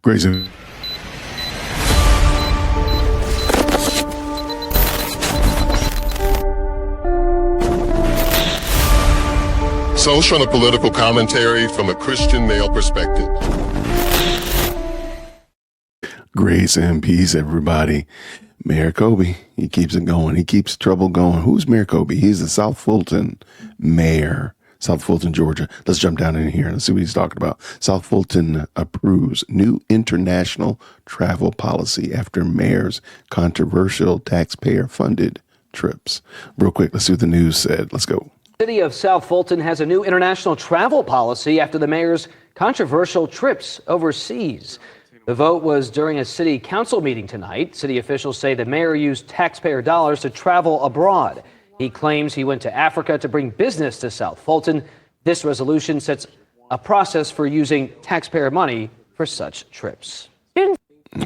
Grayson. Social and political commentary from a Christian male perspective. Grace and peace, everybody. Mayor Kobe, he keeps it going. He keeps trouble going. Who's Mayor Kobe? He's the South Fulton mayor, South Fulton, Georgia. Let's jump down in here and see what he's talking about. South Fulton approves new international travel policy after mayor's controversial taxpayer-funded trips. Real quick, let's see what the news said. Let's go. The city of South Fulton has a new international travel policy after the mayor's controversial trips overseas. The vote was during a city council meeting tonight. City officials say the mayor used taxpayer dollars to travel abroad. He claims he went to Africa to bring business to South Fulton. This resolution sets a process for using taxpayer money for such trips. All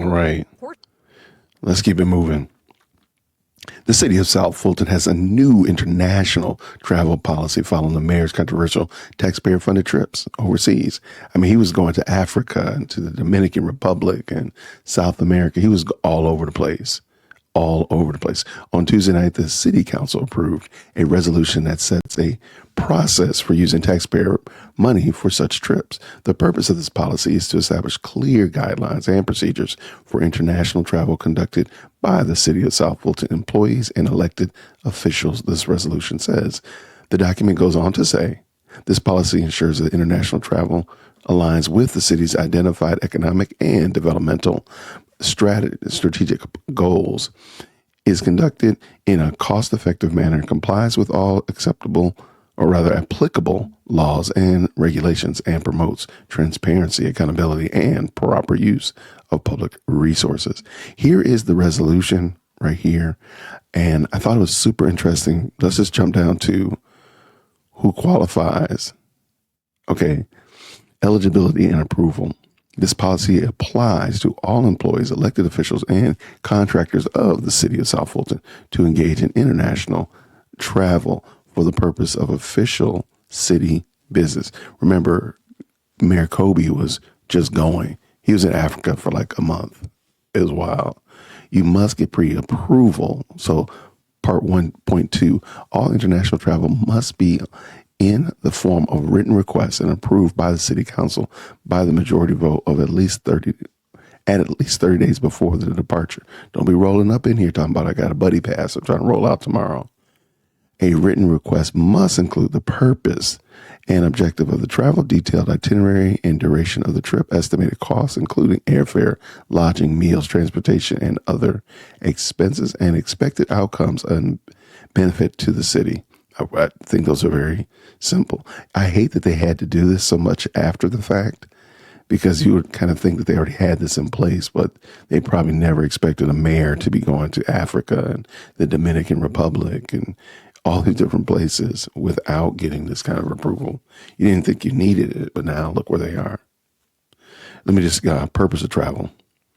right. Let's keep it moving. The city of South Fulton has a new international travel policy following the mayor's controversial taxpayer-funded trips overseas. I mean, he was going to Africa and to the Dominican Republic and South America. He was all over the place. All over the place. On Tuesday night, the city council approved a resolution that sets a process for using taxpayer money for such trips. The purpose of this policy is to establish clear guidelines and procedures for international travel conducted by the city of South Fulton employees and elected officials, this resolution says. The document goes on to say, this policy ensures that international travel aligns with the city's identified economic and developmental strategic goals, is conducted in a cost-effective manner, complies with all acceptable or rather applicable laws and regulations, and promotes transparency, accountability, and proper use of public resources. Here is the resolution right here. And I thought it was super interesting. Let's just jump down to who qualifies. Okay. Eligibility and approval. This policy applies to all employees, elected officials, and contractors of the city of South Fulton to engage in international travel for the purpose of official city business. Remember, Mayor Kobe was just going. He was in Africa for like a month. It was wild. You must get pre-approval. So part 1.2, all international travel must be in the form of written requests and approved by the city council by the majority vote of at least 30 days before the departure. Don't be rolling up in here talking about I got a buddy pass. I'm trying to roll out tomorrow. A written request must include the purpose and objective of the travel, detailed itinerary and duration of the trip, estimated costs, including airfare, lodging, meals, transportation, and other expenses, and expected outcomes and benefit to the city. I think those are very simple. I hate that they had to do this so much after the fact, because you would kind of think that they already had this in place, but they probably never expected a mayor to be going to Africa and the Dominican Republic and all these different places without getting this kind of approval. You didn't think you needed it, but now look where they are. Let me just purpose of travel.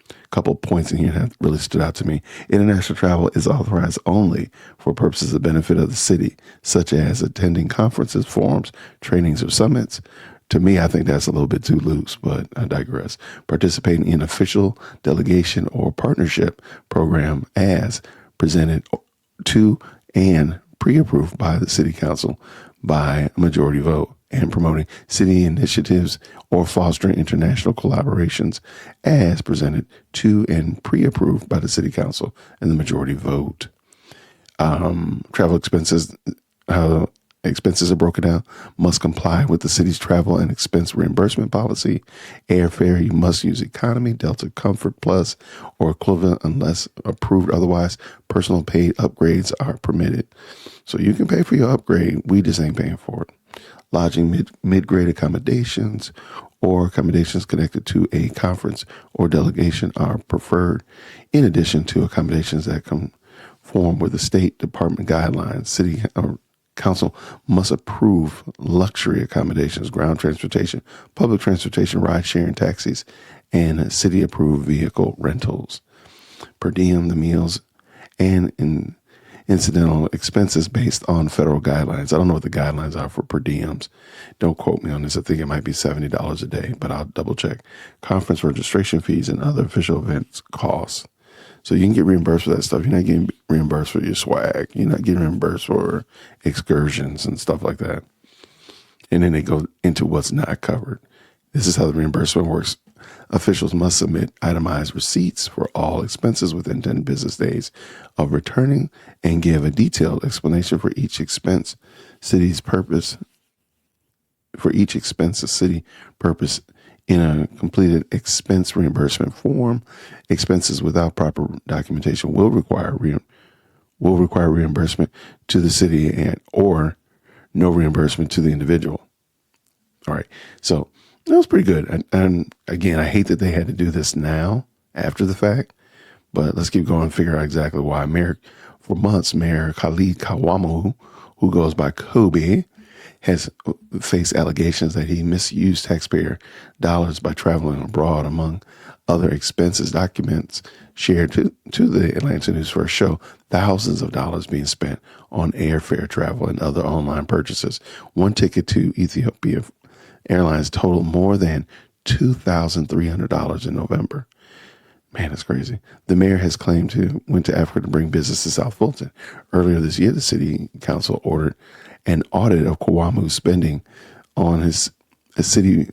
A couple of points in here that really stood out to me. International travel is authorized only for purposes of benefit of the city, such as attending conferences, forums, trainings, or summits. To me, I think that's a little bit too loose, but I digress. Participating in official delegation or partnership program as presented to and pre-approved by the city council by a majority vote, and promoting city initiatives or fostering international collaborations as presented to and pre-approved by the city council and the majority vote. Travel expenses, expenses are broken down, must comply with the city's travel and expense reimbursement policy. Airfare, you must use economy, Delta Comfort Plus, or equivalent unless approved otherwise. Personal paid upgrades are permitted. So you can pay for your upgrade. We just ain't paying for it. Lodging, mid-grade accommodations or accommodations connected to a conference or delegation are preferred, in addition to accommodations that conform with the State Department guidelines. City Council must approve luxury accommodations, ground transportation, public transportation, ride-sharing taxis, and city-approved vehicle rentals. Per diem, the meals and incidental expenses based on federal guidelines. I don't know what the guidelines are for per diems. Don't quote me on this. I think it might be $70 a day, but I'll double check. Conference registration fees and other official events costs. So you can get reimbursed for that stuff. You're not getting reimbursed for your swag. You're not getting reimbursed for excursions and stuff like that. And then they go into what's not covered. This is how the reimbursement works. Officials must submit itemized receipts for all expenses within 10 business days of returning and give a detailed explanation for each expense, city's purpose, the city purpose in a completed expense reimbursement form. Expenses without proper documentation will require reimbursement to the city or no reimbursement to the individual. All right. So that was pretty good. And again, I hate that they had to do this now after the fact, but let's keep going and figure out exactly why. For months, Mayor Kamau, who goes by Kobe, has faced allegations that he misused taxpayer dollars by traveling abroad. Among other expenses, documents shared to the Atlanta News First show thousands of dollars being spent on airfare travel and other online purchases. One ticket to Ethiopia Airlines totaled more than $2,300 in November. Man, that's crazy. The mayor has claimed to went to Africa to bring business to South Fulton. Earlier this year, the city council ordered an audit of Kamau's spending on his city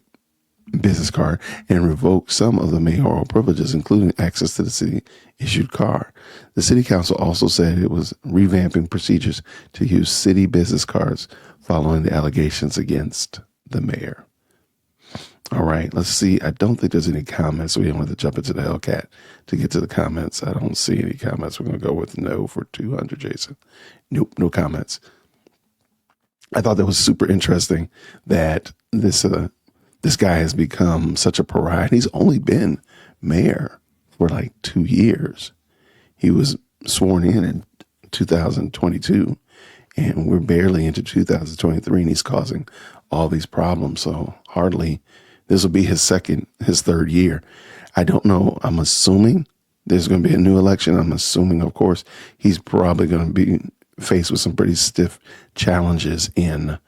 business card and revoked some of the mayoral privileges, including access to the city-issued car. The city council also said it was revamping procedures to use city business cards following the allegations against the mayor. All right, let's see. I don't think there's any comments, so we don't have to jump into the Hellcat to get to the comments. I don't see any comments. We're going to go with no for 200, Jason. Nope, no comments. I thought that was super interesting that this guy has become such a pariah. He's only been mayor for like 2 years. He was sworn in 2022, and we're barely into 2023, and he's causing all these problems. So hardly this will be his third year. I don't know. I'm assuming there's going to be a new election. I'm assuming, of course, he's probably going to be faced with some pretty stiff challenges in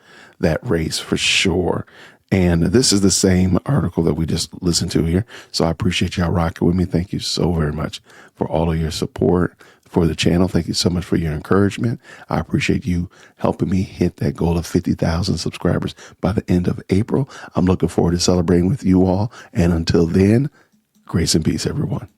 that race for sure. And this is the same article that we just listened to here. So I appreciate y'all rocking with me. Thank you so very much for all of your support for the channel. Thank you so much for your encouragement. I appreciate you helping me hit that goal of 50,000 subscribers by the end of April. I'm looking forward to celebrating with you all. And until then, grace and peace, everyone.